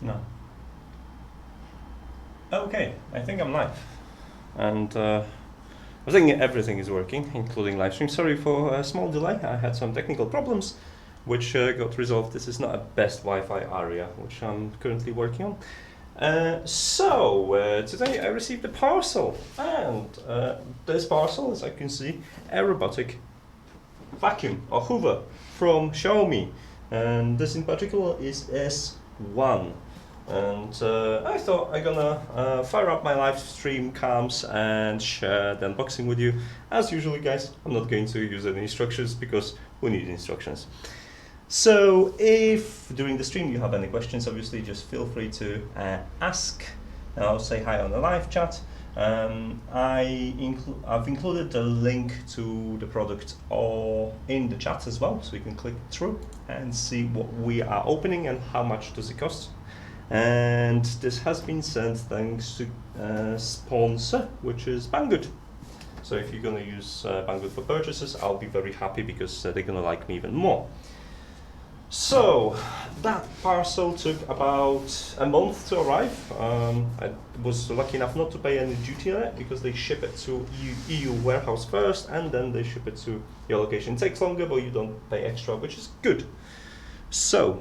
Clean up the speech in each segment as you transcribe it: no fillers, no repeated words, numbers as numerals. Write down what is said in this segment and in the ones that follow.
No. Okay, I think I'm live. And I think everything is working, including live stream. Sorry for a small delay. I had some technical problems, which got resolved. This is not a best Wi-Fi area, which I'm currently working on. Today I received a parcel, and this parcel, as I can see, a robotic vacuum or Hoover from Xiaomi, and this in particular is S1. And I thought I'm gonna fire up my live stream cams and share the unboxing with you. As usually, guys, I'm not going to use any instructions because who needs instructions? So if during the stream you have any questions, obviously just feel free to ask. I'll say hi on the live chat. I've included the link to the product in the chat as well, so you can click through and see what we are opening and how much does it cost. And this has been sent thanks to sponsor, which is Banggood. So if you're going to use Banggood for purchases, I'll be very happy because they're going to like me even more. So that parcel took about a month to arrive. I was lucky enough not to pay any duty on it because they ship it to EU warehouse first and then they ship it to your location. It takes longer, but you don't pay extra, which is good. So,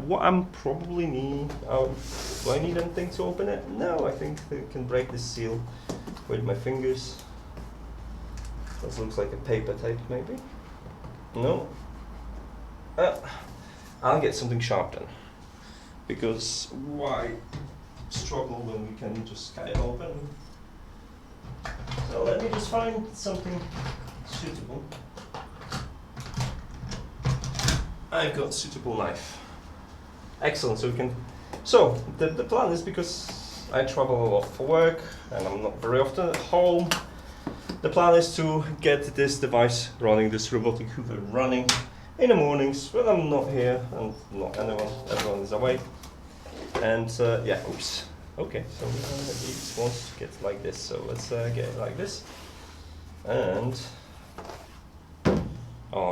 what I'm probably need, do I need anything to open it? No, I think I can break this seal with my fingers. This looks like a paper tape, maybe. No. I'll get something sharp then. Because why struggle when we can just cut it open? So let me just find something suitable. I've got suitable knife. Excellent, so we can. So the plan is, because I travel a lot for work and I'm not very often at home, the plan is to get this device running, this robotic Hoover running in the mornings when I'm not here and not everyone is away. And yeah, oops. Okay, so it wants to get like this, so let's get it like this. And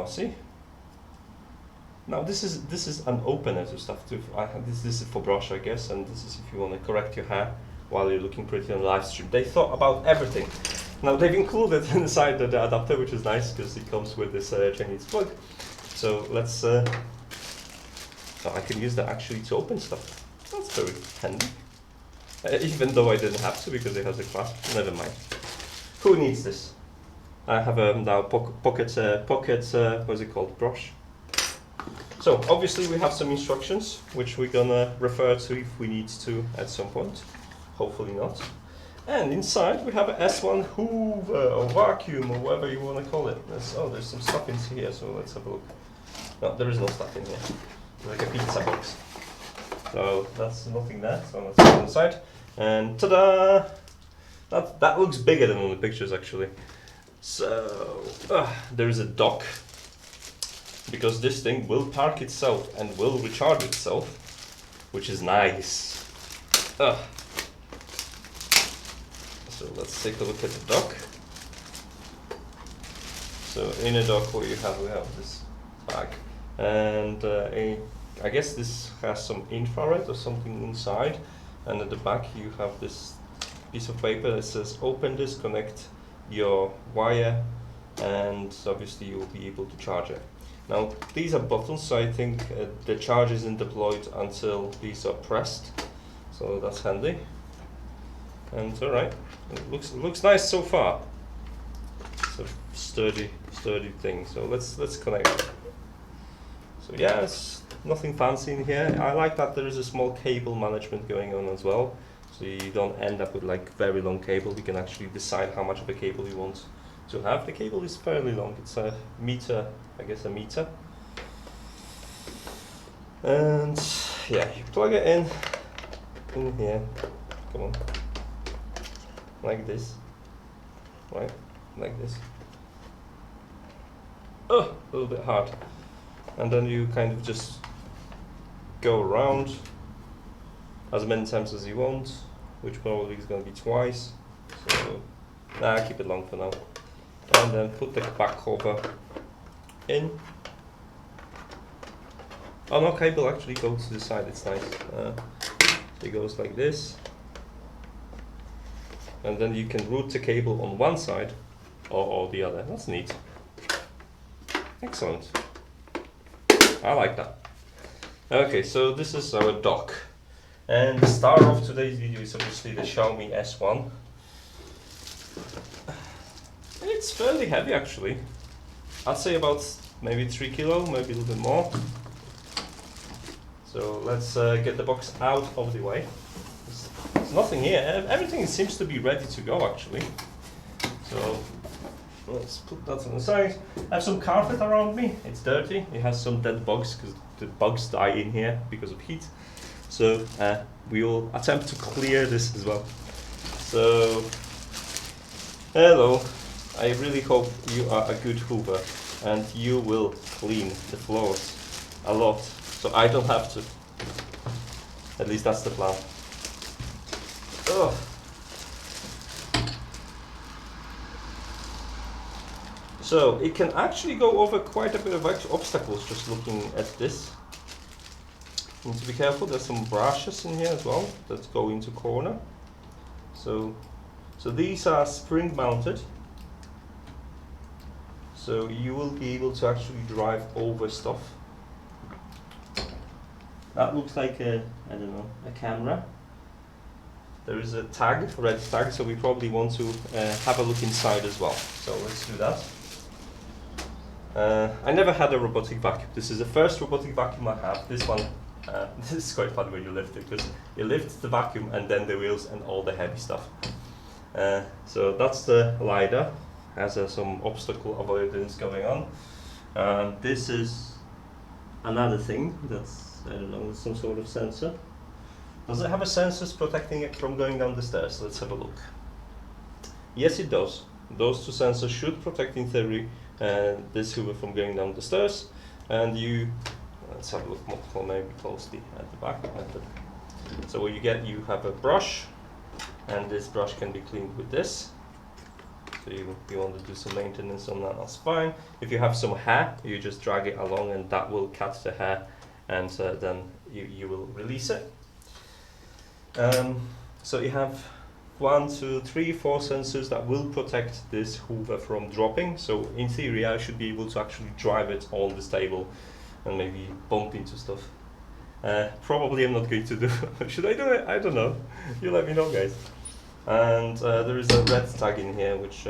see. Now this is an opener to stuff too. This is for brush, I guess, and this is if you want to correct your hair while you're looking pretty on live stream. They thought about everything. Now they've included inside the adapter, which is nice because it comes with this Chinese plug. So let's. So I can use that actually to open stuff. That's very handy. Even though I didn't have to because it has a clasp. Never mind. Who needs this? I have now pocket. What's it called? Brush. So obviously we have some instructions which we're gonna refer to if we need to at some point. Hopefully not. And inside we have an S1 Hoover or vacuum or whatever you want to call it. There's some stuff in here, so let's have a look. No, there is no stuff in here. It's like a pizza box. So that's nothing there. So let's go inside. And ta-da! That looks bigger than on the pictures actually. So there is a dock, because this thing will park itself and will recharge itself, which is nice. So let's take a look at the dock. So in a dock we have this bag, and I guess this has some infrared or something inside, and at the back you have this piece of paper that says open this, connect your wire, and obviously you will be able to charge it. Now these are buttons, so I think the charge isn't deployed until these are pressed, so that's handy. And all right, it looks nice so far. It's a sturdy thing. So let's connect it. So yeah, it's nothing fancy in here. I like that there is a small cable management going on as well, so you don't end up with like very long cable. You can actually decide how much of a cable you want to have. The cable is fairly long. It's a meter. I guess a meter. And yeah, you plug it in here. Come on. Like this. Right? Like this. Oh, a little bit hard. And then you kind of just go around as many times as you want, which probably is going to be twice. So, keep it long for now. And then put the back cover in. Oh no, cable actually goes to the side, it's nice. It goes like this, and then you can route the cable on one side or the other. That's neat. Excellent. I like that. Okay, so this is our dock. And the star of today's video is obviously the Xiaomi S1. It's fairly heavy actually. I'd say about maybe 3 kilo, maybe a little bit more. So let's get the box out of the way. There's nothing here. Everything seems to be ready to go actually. So let's put that on the side. I have some carpet around me. It's dirty. It has some dead bugs because the bugs die in here because of heat. So we will attempt to clear this as well. So hello. I really hope you are a good Hoover and you will clean the floors a lot, so I don't have to. At least that's the plan. Ugh. So it can actually go over quite a bit of obstacles just looking at this. You need to be careful, there's some brushes in here as well that go into corner. So these are spring mounted. So you will be able to actually drive over stuff. That looks like a, I don't know, a camera. There is a tag, red tag, so we probably want to have a look inside as well. So let's do that. I never had a robotic vacuum. This is the first robotic vacuum I have. This one, this is quite fun when you lift it, because you lift the vacuum and then the wheels and all the heavy stuff. So that's the LiDAR. Has some obstacle avoidance going on. This is another thing that's, I don't know, some sort of sensor. Does it have a sensors protecting it from going down the stairs? Let's have a look. Yes, it does. Those two sensors should protect, in theory, this Hoover from going down the stairs. And you, let's have a look more maybe closely at the back. So what you get, you have a brush, and this brush can be cleaned with this. So you want to do some maintenance on that, that's fine. If you have some hair, you just drag it along and that will catch the hair, and then you will release it. So you have 1, 2, 3, 4 sensors that will protect this Hoover from dropping. So in theory I should be able to actually drive it on this table and maybe bump into stuff. Probably I'm not going to do. Should I do it? I don't know. You let me know, guys. And there is a red tag in here, which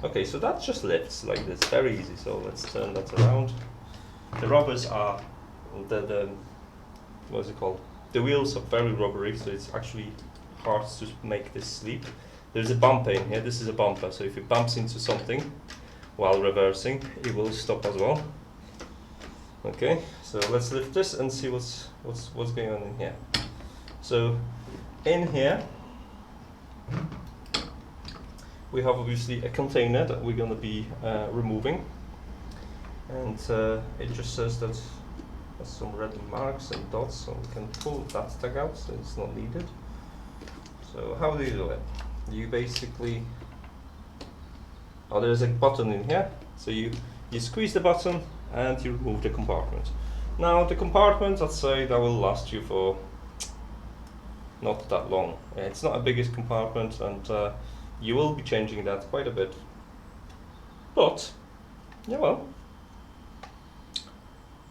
okay, so that just lifts like this, very easy. So let's turn that around. The rubbers are the what's it called? The wheels are very rubbery, so it's actually hard to make this sleep. There's a bumper in here. This is a bumper, so if it bumps into something while reversing, it will stop as well. Okay, so let's lift this and see what's going on in here. So in here we have obviously a container that we're going to be removing, and it just says that there's some red marks and dots, so we can pull that tag out, so it's not needed. So how do you do it? You basically, there's a button in here, so you squeeze the button and you remove the compartment. Now the compartment, I'd say that will last you for not that long. It's not a biggest compartment, and you will be changing that quite a bit. But yeah, well,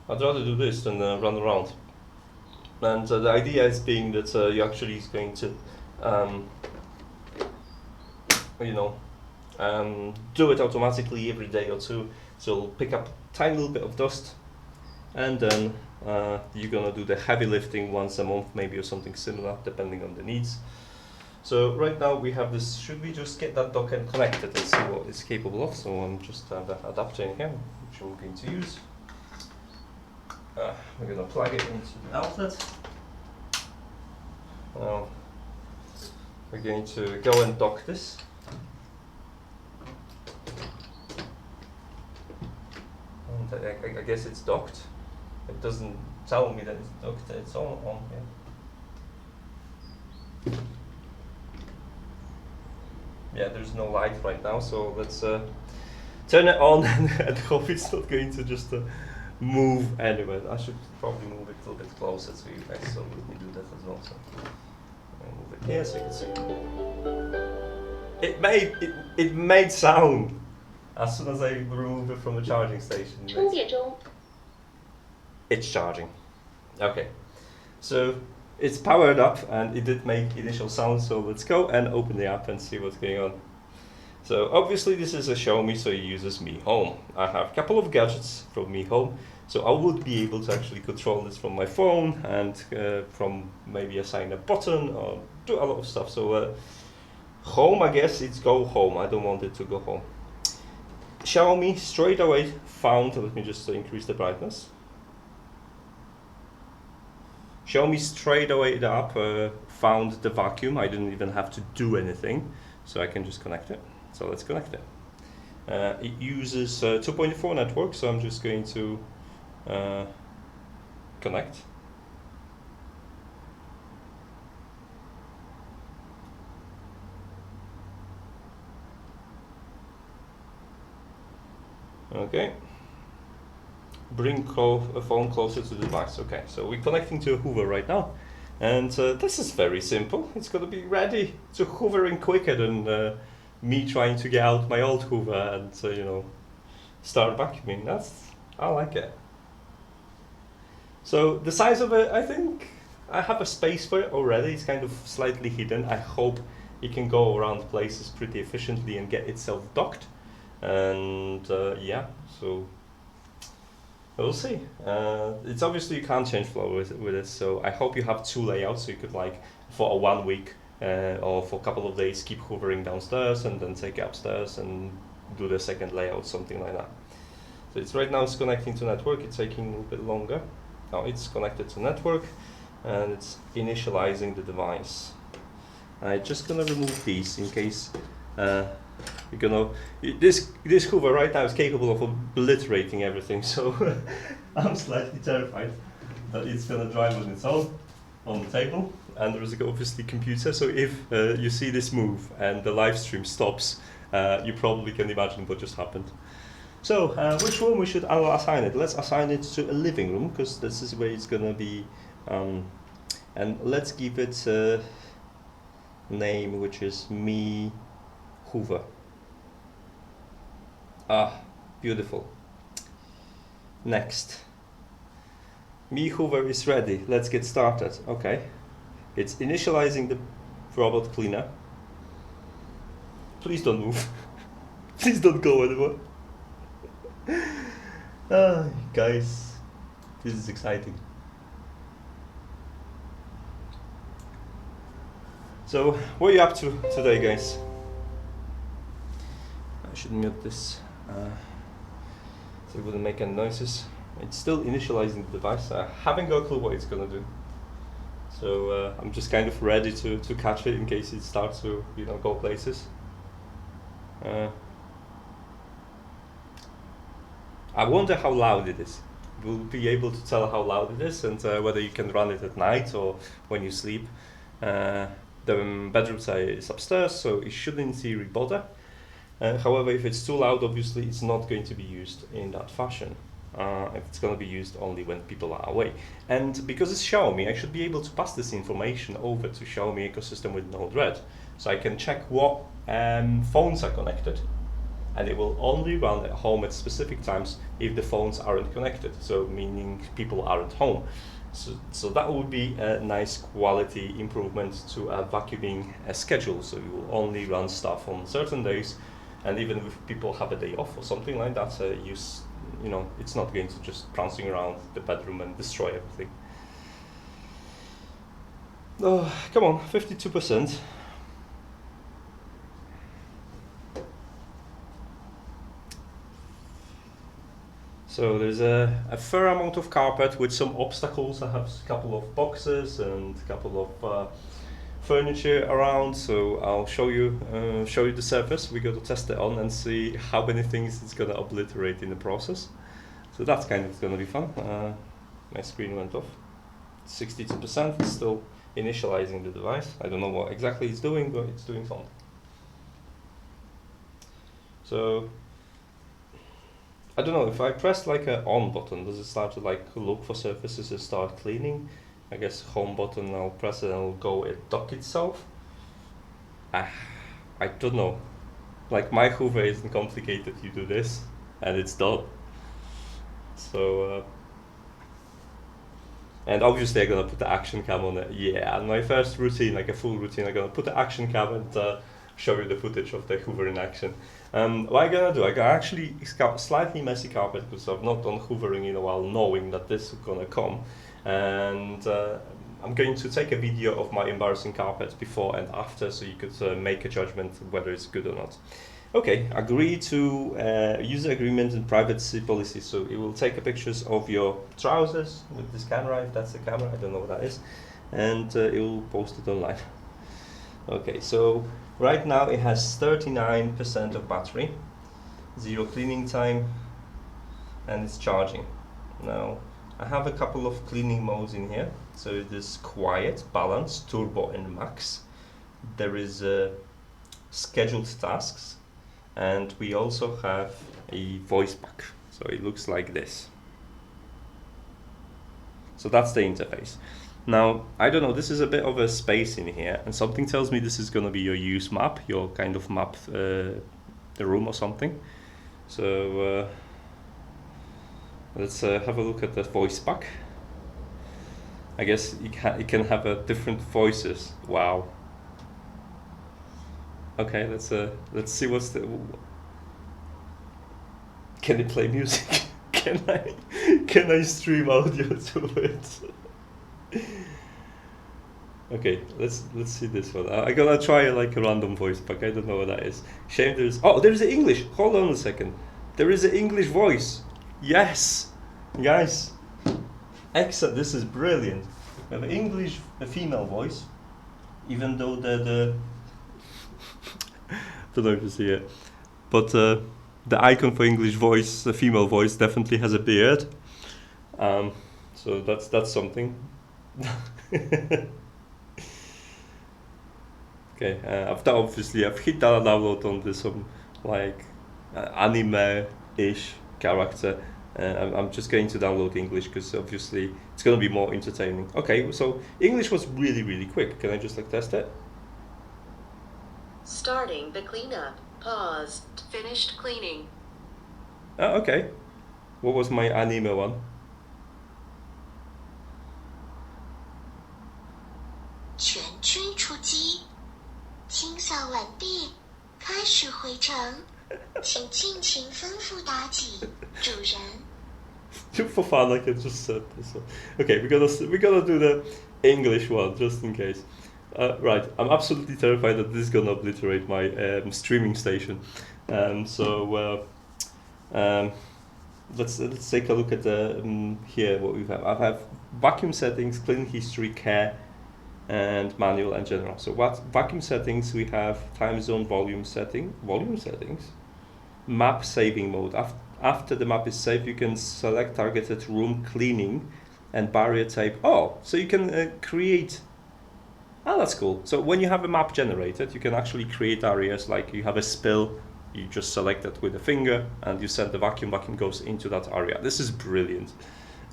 I'd rather do this than run around. And the idea is being that you actually is going to, do it automatically every day or two. So it'll pick up a tiny little bit of dust, and then you're gonna do the heavy lifting once a month, maybe, or something similar, depending on the needs. So right now we have this. Should we just get that dock and connect it and see what it's capable of? So I'm just have the adapter in here, which we're going to use. We're gonna plug it into the outlet. Now we're going to go and dock this. And I guess it's docked. It doesn't tell me that it's docked. It's on here. Yeah, there's no light right now, so let's turn it on and hope it's not going to just move anywhere. I should probably move it a little bit closer to you guys, so let me do that as well. So I'll move it here so you can see. It made sound as soon as I removed it from the charging station. It's charging. Okay, so it's powered up and it did make initial sound. So let's go and open the app and see what's going on. So obviously this is a Xiaomi, so it uses Mi Home. I have a couple of gadgets from Mi Home, so I would be able to actually control this from my phone and from maybe assign a button or do a lot of stuff. So home, I guess it's go home. I don't want it to go home. Xiaomi straight away found, let me just increase the brightness. Xiaomi straight away the app found the vacuum. I didn't even have to do anything, so I can just connect it. So let's connect it. It uses 2.4 network, so I'm just going to connect. Okay. Bring a phone closer to the device. Okay, so we're connecting to a Hoover right now. And this is very simple. It's going to be ready to hoovering quicker than me trying to get out my old Hoover and you know, start vacuuming. I like it. So the size of it, I think I have a space for it already. It's kind of slightly hidden. I hope it can go around places pretty efficiently and get itself docked. And yeah, so we'll see. It's obviously you can't change flow with it, so I hope you have two layouts, so you could like for a 1 week or for a couple of days keep hoovering downstairs and then take it upstairs and do the second layout, something like that. So it's right now it's connecting to network. It's taking a little bit longer. Now it's connected to network and it's initializing the device. I'm just gonna remove these in case you're gonna. This Hoover right now is capable of obliterating everything, so I'm slightly terrified that it's gonna drive on its own on the table. And there is obviously computer, so if you see this move and the live stream stops, you probably can imagine what just happened. So which room we should assign it? Let's assign it to a living room, because this is where it's gonna be, and let's give it a name which is Mi Hoover. Ah, beautiful. Next. Mi Hoover is ready. Let's get started. Okay. It's initializing the robot cleaner. Please don't move. Please don't go anymore. Guys, this is exciting. So, what are you up to today, guys? I should mute this so it wouldn't make any noises. It's still initializing the device. I haven't got a clue what it's gonna do. So I'm just kind of ready to catch it in case it starts to, you know, go places. I wonder how loud it is. We'll be able to tell how loud it is and whether you can run it at night or when you sleep. The bedroom is upstairs, so it shouldn't in theory bother. However, if it's too loud, obviously it's not going to be used in that fashion. It's going to be used only when people are away. And because it's Xiaomi, I should be able to pass this information over to Xiaomi ecosystem with Node-RED. So I can check what phones are connected. And it will only run at home at specific times if the phones aren't connected. So meaning people aren't home. So that would be a nice quality improvement to a vacuuming schedule. So you will only run stuff on certain days. And even if people have a day off or something like that, you know, it's not going to just prancing around the bedroom and destroy everything. Oh, come on, 52%. So there's a fair amount of carpet with some obstacles. I have a couple of boxes and a couple of furniture around. So I'll show you the surface. We got to test it on and see how many things it's gonna obliterate in the process. So that's kind of gonna be fun. My screen went off. 62%. It's still initializing the device. I don't know what exactly it's doing, but it's doing something. So I don't know, if I press like a on button, does it start to like look for surfaces and start cleaning? I guess home button, I'll press it and it'll go and dock itself. I don't know. Like my Hoover isn't complicated, you do this and it's done. So, and obviously I'm gonna put the action cam on it. Yeah, and my first routine, like a full routine, I'm gonna put the action cam and show you the footage of the Hoover in action. What I'm gonna do, I'm gonna actually slightly messy carpet because I've not done hoovering in a while, knowing that this is gonna come. And I'm going to take a video of my embarrassing carpet before and after, so you could make a judgment whether it's good or not. Okay, agree to user agreement and privacy policy. So it will take pictures of your trousers with this camera, if that's the camera, I don't know what that is, and it will post it online. Okay, so right now it has 39% of battery, 0 cleaning time, and it's charging. Now, I have a couple of cleaning modes in here. So there's quiet, balance, turbo, and max. There is scheduled tasks, and we also have a voice pack. So it looks like this. So that's the interface. Now, I don't know, this is a bit of a space in here, and something tells me this is going to be your use map, your kind of map the room or something. So let's have a look at the voice pack. I guess it can have different voices. Wow. Okay, let's see what's the. Can it play music? Can I stream audio to it? Okay, let's see this one. I'm gonna try like a random voice pack. I don't know what that is. Shame there's the English. Hold on a second. There is an English voice. Yes, guys. Excellent. This is brilliant. We have an English, a female voice, even though the don't know if you see it, but the icon for English voice, the female voice, definitely has a beard. So that's something. Okay, I've hit that download on this like anime-ish character. I'm just going to download English because obviously it's going to be more entertaining. Okay, so English was really quick. Can I just like test it? Starting the cleanup. Pause. Finished cleaning. Oh, okay. What was my anime one? 全军出击，清扫完毕，开始回程，请尽情吩咐妲己，主人。For fun, I can just set this one. Okay, we're gonna do the English one just in case. Right, I'm absolutely terrified that this is gonna obliterate my streaming station. Let's take a look at the here what we have. I have vacuum settings, cleaning history, care, and manual and general. So what vacuum settings we have? Time zone, volume settings, map saving mode. After the map is saved, you can select targeted room cleaning and barrier type. Oh, so you can create. Oh, that's cool. So when you have a map generated, you can actually create areas like you have a spill, you just select it with a finger and you send the vacuum goes into that area. This is brilliant.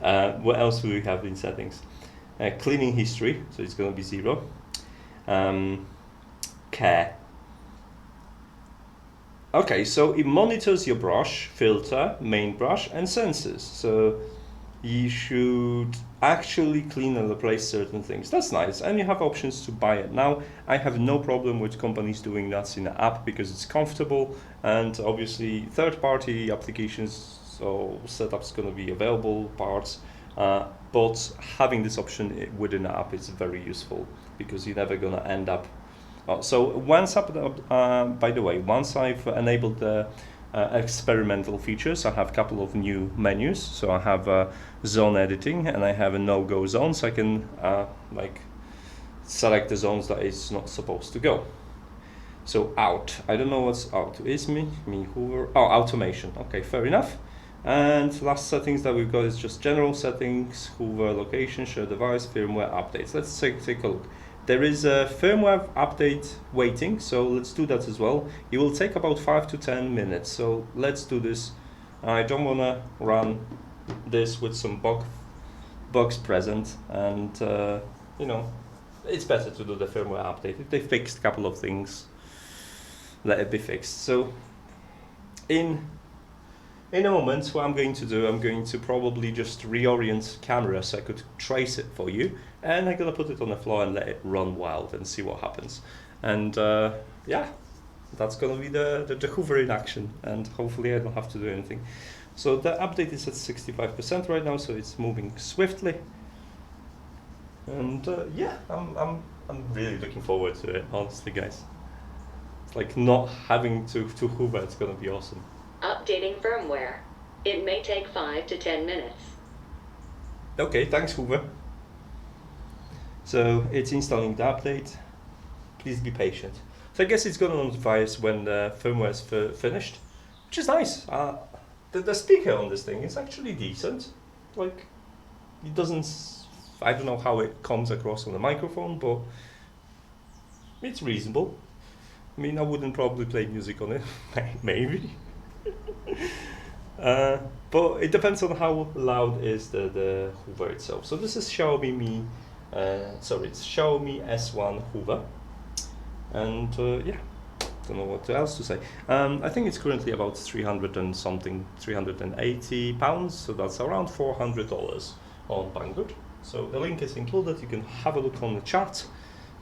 What else do we have in settings? Cleaning history, so it's going to be 0. Care. Okay, so it monitors your brush, filter, main brush, and sensors. So you should actually clean and replace certain things. That's nice, and you have options to buy it. Now, I have no problem with companies doing that in the app because it's comfortable, and obviously third-party applications, so setup's going to be available, parts, but having this option within the app is very useful because you're never going to end up. So once by the way, once I've enabled the experimental features, I have a couple of new menus. So I have zone editing and I have a no-go zone, so I can like select the zones that it's not supposed to go. So out, I don't know what's out. Is me Hoover. Oh, automation. Okay, fair enough. And last settings that we've got is just general settings, Hoover location, share device, firmware updates. Let's take a look. There is a firmware update waiting, so let's do that as well. It will take about 5 to 10 minutes, so let's do this I don't want to run this with some bugs present, and you know, it's better to do the firmware update. If they fixed a couple of things, let it be fixed. So in a moment, what I'm going to do, I'm going to probably just reorient camera so I could trace it for you, and I'm gonna put it on the floor and let it run wild and see what happens. And yeah, that's gonna be the Hoover in action, and hopefully I don't have to do anything. So the update is at 65% right now, so it's moving swiftly. And yeah, I'm really looking forward to it, honestly, guys. It's like not having to Hoover, it's gonna be awesome. Updating firmware. It may take 5 to 10 minutes. Okay, thanks Hoover. So it's installing the update. Please be patient. So I guess it's gonna notify us when the firmware is finished, which is nice. The speaker on this thing is actually decent. Like, it doesn't, I don't know how it comes across on the microphone, but it's reasonable. I mean, I wouldn't probably play music on it, maybe. But it depends on how loud is the Hoover itself. So this is it's Xiaomi S1 Hoover, and yeah, don't know what else to say. I think it's currently about 300 and something, 380 pounds. So that's around $400 on Banggood. So the link is included. You can have a look on the chat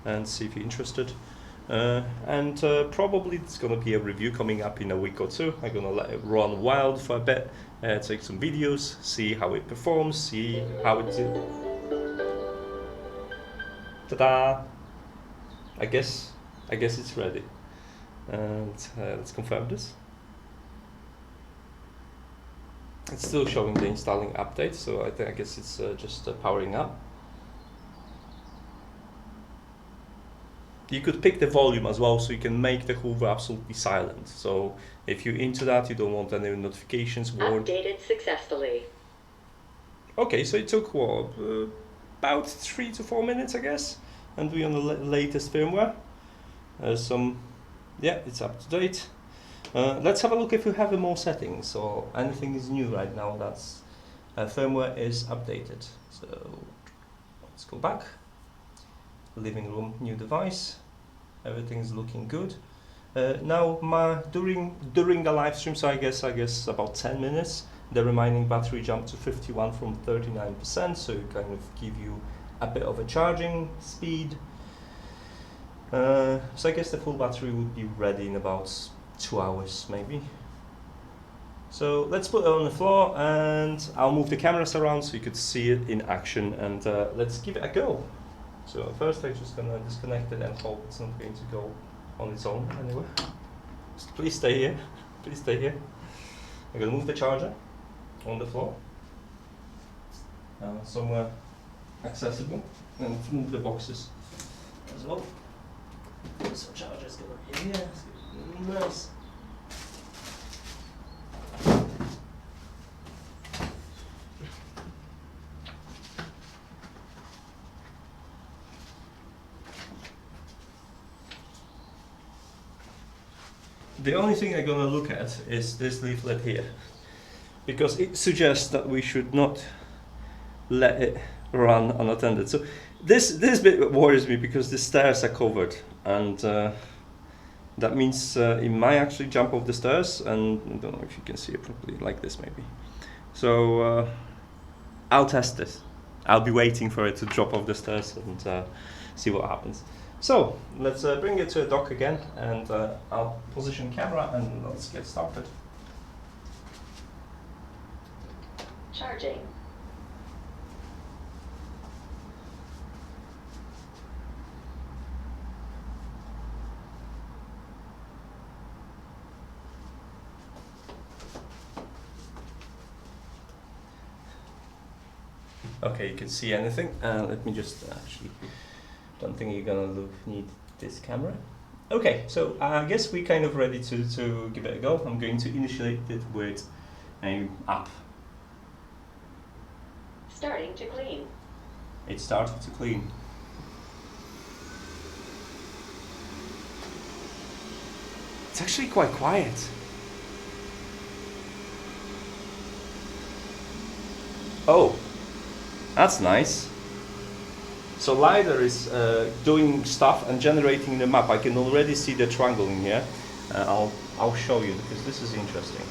and see if you're interested. And probably it's gonna be a review coming up in a week or two. I'm gonna let it run wild for a bit, take some videos, see how it performs, see how it. Ta-da! I guess it's ready. And let's confirm this. It's still showing the installing update, so I guess it's just powering up. You could pick the volume as well, so you can make the Hoover absolutely silent. So if you're into that, you don't want any notifications. Updated successfully. Okay, so it took what, about 3 to 4 minutes, I guess, and we're on the latest firmware. Yeah, it's up to date. Let's have a look if we have more settings or anything is new right now. That's firmware is updated. So let's go back. Living room, new device. Everything's looking good. Now, during the live stream, so I guess about 10 minutes, the remaining battery jumped to 51 from 39%. So it kind of give you a bit of a charging speed. So I guess the full battery would be ready in about 2 hours, maybe. So let's put it on the floor, and I'll move the cameras around so you could see it in action, and let's give it a go. So first I'm just gonna disconnect it and hope it's not going to go on its own anyway. Just please stay here, please stay here. I'm gonna move the charger on the floor, somewhere accessible, and move the boxes as well. So charger's gonna be here, nice. The only thing I'm gonna look at is this leaflet here, because it suggests that we should not let it run unattended. So this bit worries me because the stairs are covered, and that means it might actually jump off the stairs, and I don't know if you can see it properly, like this maybe. So I'll test this. I'll be waiting for it to drop off the stairs and see what happens. So let's bring it to a dock again, and I'll position camera and let's get started. Charging. Okay, you can see anything. Let me just actually, don't think you're gonna need this camera. Okay, so I guess we're kind of ready to give it a go. I'm going to initiate it with an app. Starting to clean. It started to clean. It's actually quite quiet. Oh, that's nice. So LiDAR is doing stuff and generating the map. I can already see the triangle in here. I'll show you because this is interesting.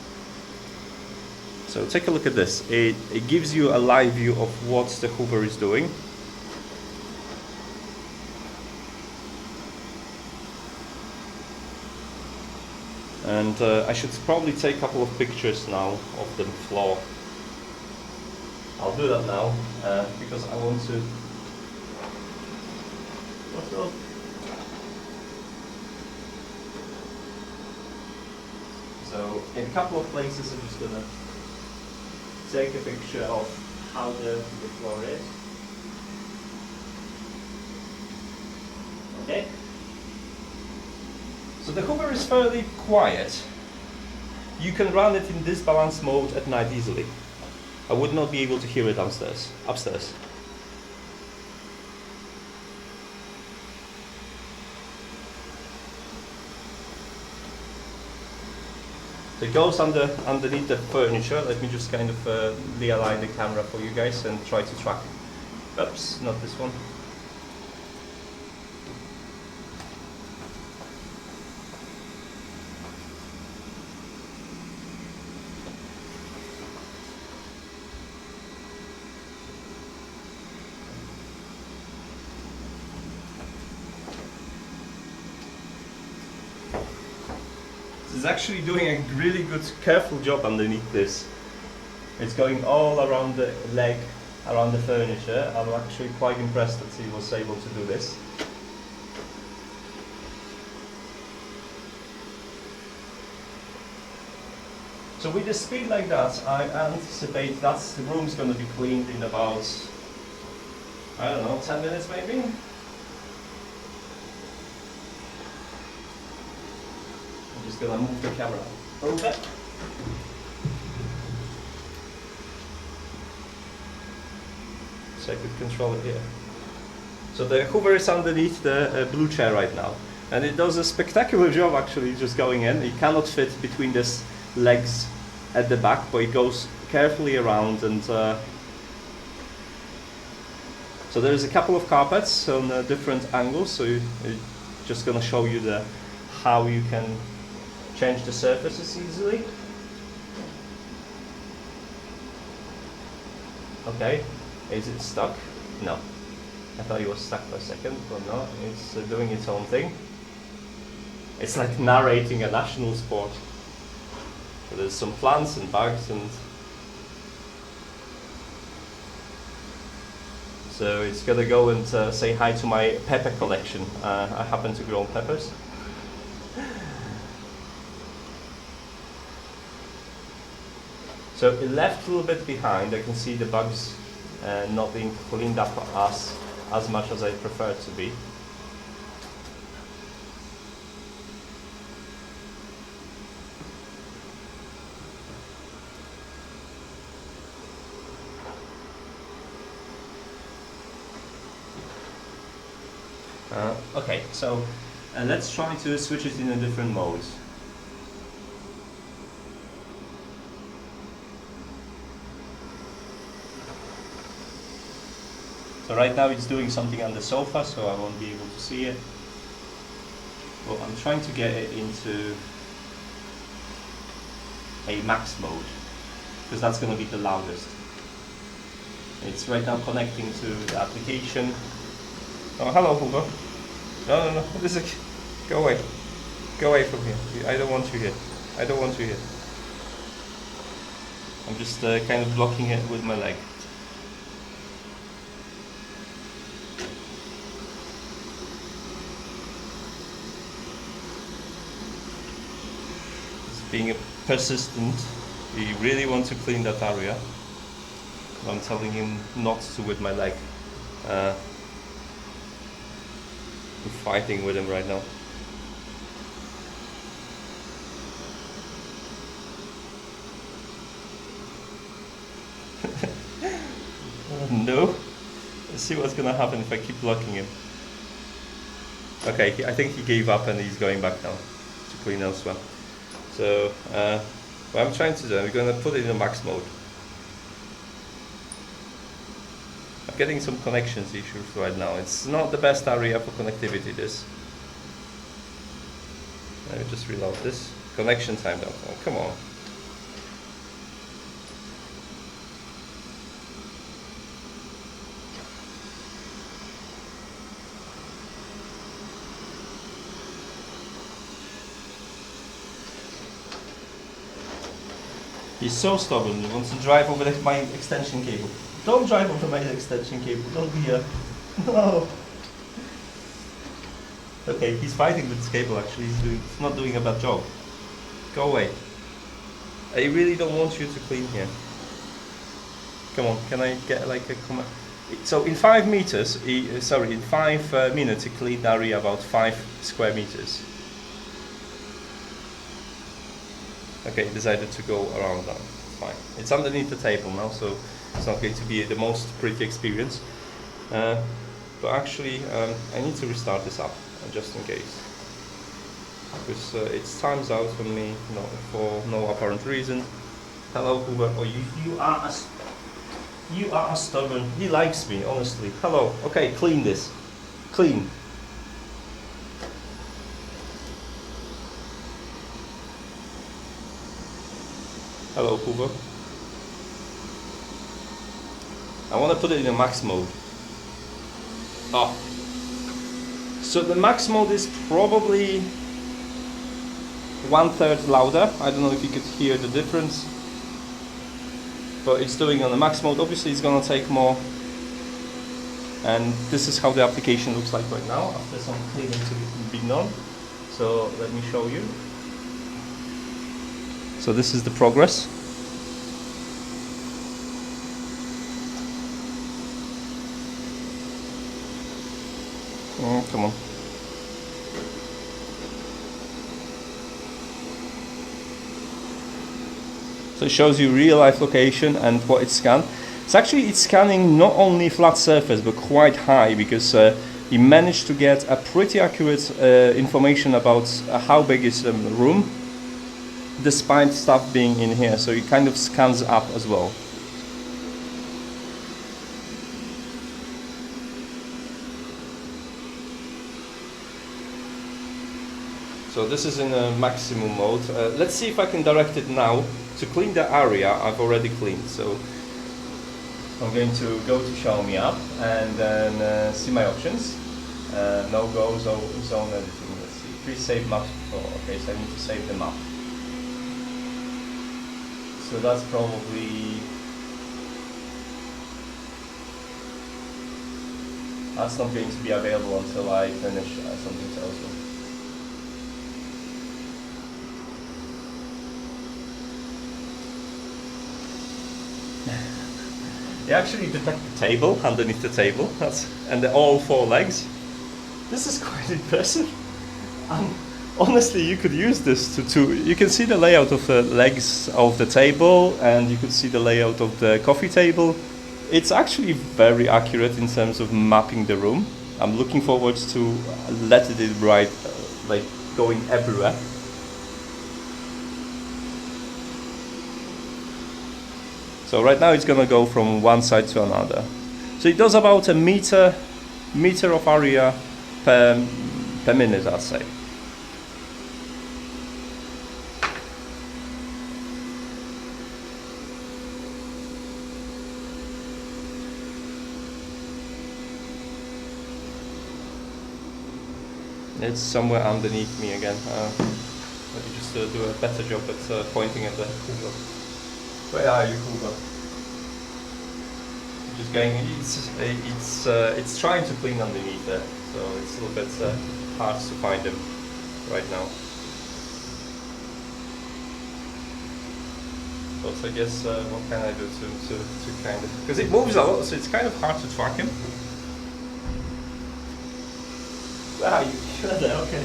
So take a look at this. It gives you a live view of what the Hoover is doing. And I should probably take a couple of pictures now of the floor. I'll do that now because I want to. What's up? So in a couple of places I'm just gonna take a picture of how the floor is. Okay. So the Hoover is fairly quiet. You can run it in this balance mode at night easily. I would not be able to hear it upstairs. So it goes underneath the furniture. Let me just kind of realign the camera for you guys and try to track it. Oops, not this one. It's actually doing a really good, careful job underneath this. It's going all around the leg, around the furniture. I'm actually quite impressed that he was able to do this. So with a speed like that, I anticipate that the room's going to be cleaned in about, I don't know, 10 minutes maybe? I'm just going to move the camera a little bit. So I could control it here. So the Hoover is underneath the blue chair right now. And it does a spectacular job actually just going in. It cannot fit between these legs at the back, but it goes carefully around. And so there's a couple of carpets on different angles. So it's just going to show you how you can change the surfaces easily. Okay, is it stuck? No. I thought it was stuck for a second, but no, it's doing its own thing. It's like narrating a national sport. So there's some plants and bugs, and so it's gonna go and say hi to my pepper collection. I happen to grow peppers. So it left a little bit behind. I can see the bugs not being cleaned up as much as I prefer it to be. Okay, so let's try to switch it in a different mode. So right now it's doing something on the sofa, so I won't be able to see it. Well, I'm trying to get it into a max mode, because that's going to be the loudest. It's right now connecting to the application. Oh, hello, Hoover. No. This is go away. Go away from here. I don't want you here. I don't want you here. I'm just kind of blocking it with my leg. Being persistent, we really want to clean that area. I'm telling him not to with my leg. I'm fighting with him right now. No. Let's see what's gonna happen if I keep blocking him. Okay, I think he gave up and he's going back now to clean elsewhere. So what I'm trying to do, I'm going to put it in a max mode. getting some connections issues right now. It's not the best area for connectivity, this. Let me just reload this. Connection time down. Oh, come on. He's so stubborn, he wants to drive over my extension cable. Don't drive over my extension cable, don't be a... No! Okay, he's fighting with this cable actually, he's not doing a bad job. Go away. I really don't want you to clean here. Come on, can I get like a comment? So in 5 meters, in 5 minutes he cleaned the area about 5 square meters. Okay, decided to go around now. It's fine. It's underneath the table now, so it's not going to be the most pretty experience. But actually, I need to restart this up just in case, because it's times out for me, for no apparent reason. Hello, Hoover. Oh, you are stubborn. He likes me, honestly. Hello. Okay, clean this. Clean. Hello, Hoover. I want to put it in a max mode. Oh. So the max mode is probably 1/3 louder. I don't know if you could hear the difference. But it's doing on the max mode. Obviously it's going to take more. And this is how the application looks like right now after some cleaning to be done. So let me show you. So this is the progress. Oh, come on. So it shows you real life location and what it scanned. It's scanning not only flat surface but quite high, because he managed to get a pretty accurate information about how big is the room, despite stuff being in here. So it kind of scans up as well. So this is in a maximum mode. Let's see if I can direct it now to clean the area I've already cleaned. So I'm going to go to Xiaomi app and then see my options. No go, zone editing. Let's see. Please save maps. Oh, okay, so I need to save the map. So that's probably... That's not going to be available until I finish something else. You actually detect the table underneath the table, and all 4 legs. This is quite impressive. Honestly, you could use this to you can see the layout of the legs of the table, and you could see the layout of the coffee table. It's actually very accurate in terms of mapping the room. I'm looking forward to letting it right, like going everywhere. So right now it's gonna go from one side to another. So it does about a meter of area per minute, I'd say. It's somewhere underneath me again. Let me just do a better job at pointing at the Hoover. Where are you, Hoover? Just going. It's trying to clean underneath there, so it's a little bit hard to find him right now. But I guess what can I do to kind of, because it moves a lot, so it's kind of hard to track him. Where are you? You're there, okay.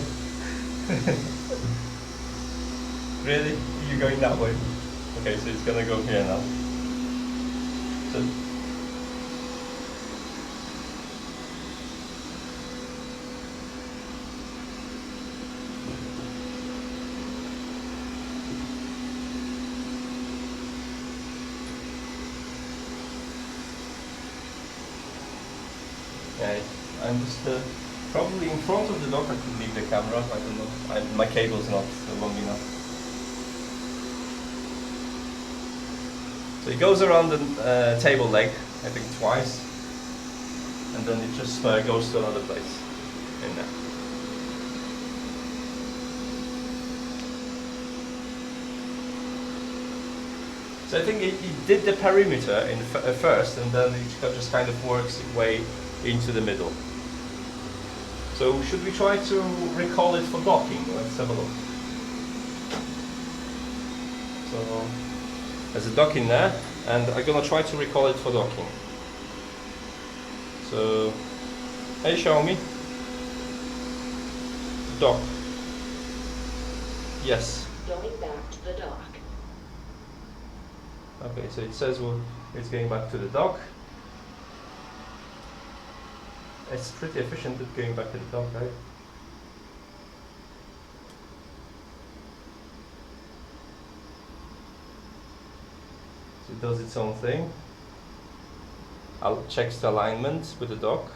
Really? You're going that way? Okay, so it's gonna go here now. So Yeah, I'm just probably in front of the dock. I could leave the camera. I don't know. My cable's not long enough. So it goes around the table leg, I think twice, and then it just goes to another place in there. So I think it did the perimeter in first, and then it just kind of works its way into the middle. So should we try to recall it for docking? Let's have a look. So there's a dock in there, and I'm gonna try to recall it for docking. So, hey Xiaomi, dock. Yes. Going back to the dock. Okay, so it says it's going back to the dock. It's pretty efficient at going back to the dock, right? So it does its own thing. I'll check the alignment with the dock.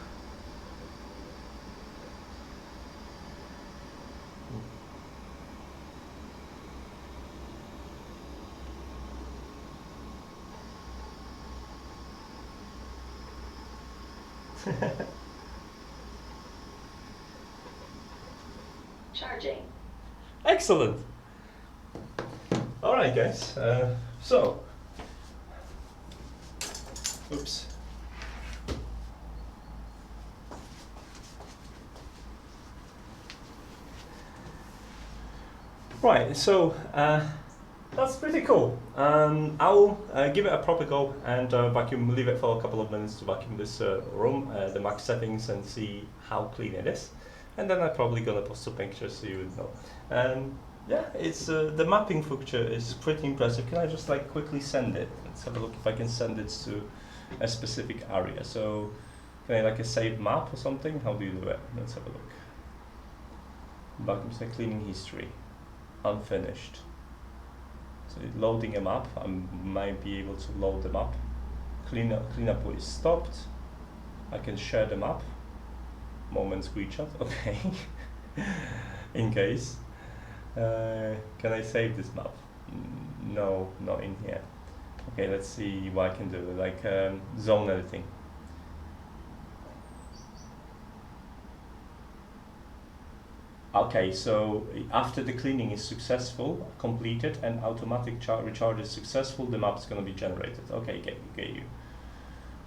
Charging. Excellent. All right, guys. So, oops. Right. So that's pretty cool. I'll give it a proper go and vacuum. Leave it for a couple of minutes to vacuum this room, the max settings, and see how clean it is. And then I'm probably gonna post some pictures so you would know. Yeah, it's the mapping feature is pretty impressive. Can I just like quickly send it? Let's have a look if I can send it to a specific area. So can I like a save map or something? How do you do it? Let's have a look. Vacuum say cleaning history, unfinished. So loading a map. I might be able to load the map. Cleanup is stopped. I can share the map. Moment screenshot, okay. In case. Can I save this map? No, not in here. Okay, let's see what I can do, like zone editing. Okay, so after the cleaning is successful, completed, and automatic recharge is successful, the map is going to be generated. Okay, get you.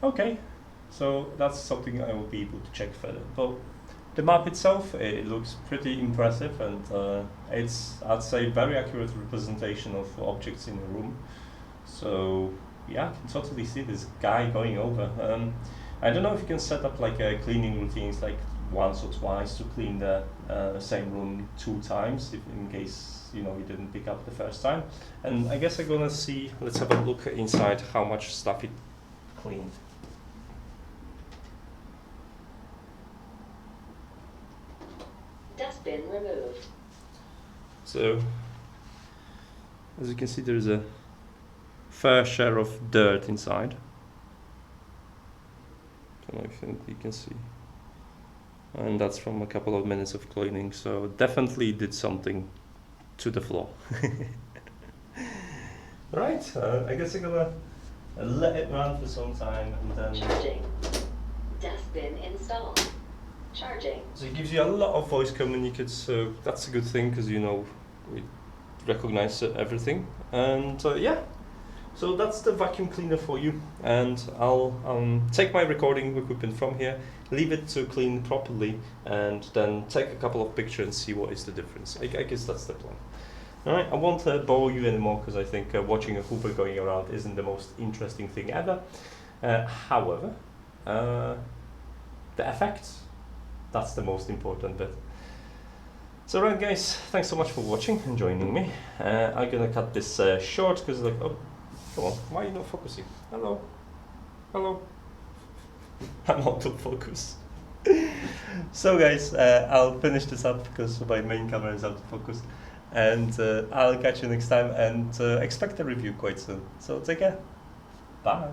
Okay. So that's something I will be able to check further. But the map itself, it looks pretty impressive, and it's, I'd say, very accurate representation of objects in the room. So yeah, I can totally see this guy going over. I don't know if you can set up like a cleaning routines, like once or twice to clean the same room 2 times, if in case you didn't pick up the first time. And I guess I'm gonna see. Let's have a look inside how much stuff it cleaned. Dustbin removed. So, as you can see, there's a fair share of dirt inside. I don't know if you can see. And that's from a couple of minutes of cleaning, so definitely did something to the floor. Right, I guess I'm gonna let it run for some time and then... Charging. Dustbin installed. Charging. So it gives you a lot of voice communicates, so that's a good thing because we recognize everything. And yeah, so that's the vacuum cleaner for you. And I'll take my recording equipment from here, leave it to clean properly, and then take a couple of pictures and see what is the difference. I guess that's the plan. Alright, I won't bore you anymore because I think watching a Hoover going around isn't the most interesting thing ever. However, the effects, that's the most important bit. So right guys, thanks so much for watching and joining me. I'm gonna cut this short because like, oh, come on, why are you not focusing? Hello, hello. I'm out of focus. So guys, I'll finish this up because my main camera is out of focus. And I'll catch you next time and expect a review quite soon. So take care. Bye.